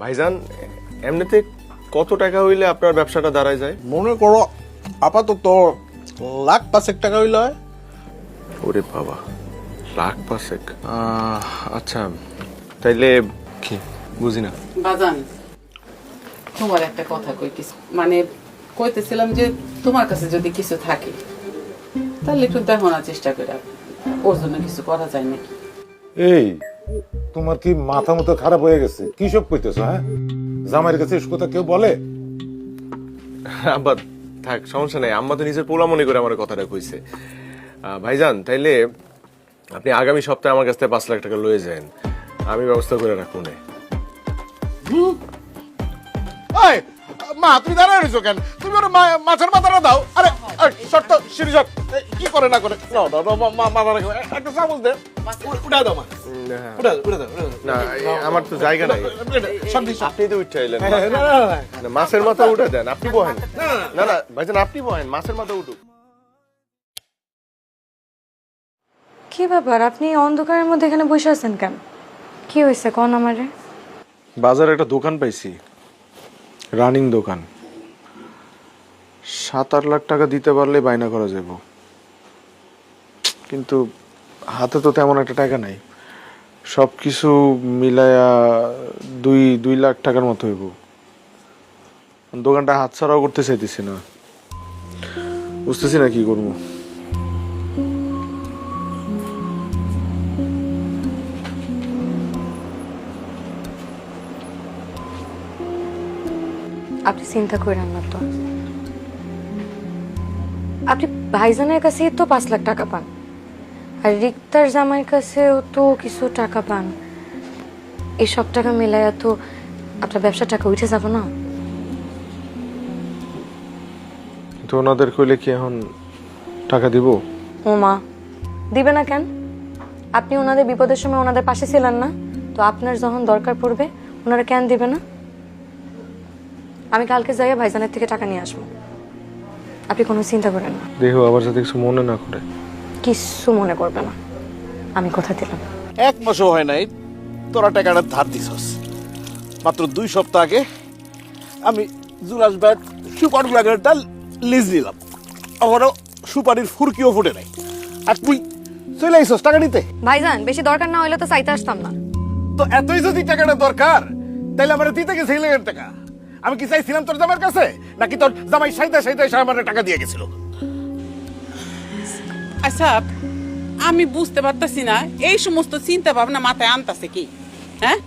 ভাইজান এমনিতে কত টাকা হইলে আপনার ব্যবসাটা দাঁড়ায় যায়? মনে করো আপাতত লাখ 5 টাকা হইলে হয়। ওরে বাবা, লাখ পাঁচেক। আচ্ছা তাইলে কি বুঝি না। বাজান, তোমার একটা কথা মানে কইতেছিলাম যে তোমার কাছে যদি কিছু থাকে তাহলে একটু দেখো না, চেষ্টা করে ওর জন্য কিছু করা যায় নাকি। এই তোমার কি মাথা মতো খারাপ হয়ে গেছে? কি সব কইতেছো? হ্যাঁ, জামাইয়ের কাছে এসব কথা কেউ বলে? আব্বা থাক, সমস্যা নাই, আম্মা তো নিজের পোলা মনে করে আমার কথাটা কইছে। ভাইজান তাইলে আপনি আগামী সপ্তাহে আমার কাছ থেকে 5 লাখ টাকা লয়ে যান, আমি ব্যবস্থা করে রাখুন। এই মা, তুমি দাঁড়ায় রইছো কেন? তুমি ওর মাছের মাথাটা দাও। আরে শর্ট সিঁড়ি শর্ট কি করে না করে নাও দাও মাথা রাখো, একটা চামচ দে, উঠা দাও মা, উঠা দাও। না আমার তো জায়গা নাই, আপনি তো উঠে আইলেন। না, মাছের মাথা উঠে দেন, আপনি বহেন। না না ভাইজান আপনি বহেন, মাছের মাথা উঠুক। কি ব্যাপার, আপনি অন্ধকারের মধ্যে এখানে বসে আছেন কেন? কি হয়েছে কোন আমারে? বাজারে একটা দোকান পাইছি, রানিং দোকান। 7-8 লাখ টাকা দিতে পারলে বায়না করা যাব, কিন্তু হাতে তো তেমন একটা টাকা নাই। সবকিছু মিলায়া 2 লাখ টাকার মতো হইব। দোকানটা হাতছাড়াও করতে চাইতেছি না, বুঝতেছি না কি করবো। আপনি চিন্তা করেন না তো, আপনি ভাইজানের কাছেই তো 5 লাখ টাকা পান, আর রিক্তার জামাইয়ের কাছেও তো কিছু টাকা পান। এই সব টাকা মিলাইয়া তো আপনার ব্যবসা টাকা উঠে যাব না? তো ওনাদের কইলে কি এখন টাকা দিব? ও মা, দিবে না কেন? আপনি ওনাদের বিপদের সময় ওনাদের পাশে ছিলেন না? তো আপনার যখন দরকার পড়বে ওনারা কেন দিবে না? আমি কালকে যাইয়া ভাইজানের থেকে টাকা নিয়ে আসবো, আপনি কোনো চিন্তা করেন না। দেখো আবার যাতে কিছু মনে না করে। কিচ্ছু মনে করবে না, আমি কথা দিলাম। 1 মাসও হয় নাই তোরা টাকাটা ধার দিছস। মাত্র 2 সপ্তাহ আগে আমি জুলাস ব্যাট সুপার ব্ল্যাগারটা লিজ দিলাম, আমারও সুপারির ফুরকিও ফুটে নাই, আর তুই চলে আইসস টাকা নিতে। ভাইজান বেশি দরকার না হইলে তো চাইতে আসতাম না। তো এতই যদি টাকাটা দরকার তাইলে আমার দিতে গেছিল টাকা। আমি কি চাইছিলাম তোর জামাইয়ের কাছে, নাকি তোর জামাই সাইতে সাইতে আমার টাকা দিয়ে গেছিল? আচ্ছা, আমি বুঝতে পারতাছি না এই সমস্ত চিন্তা ভাবনা মাথায় আনতাছে কি? হ্যাঁ,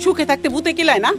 সুখে থাকতে ভূতে কিলায় না?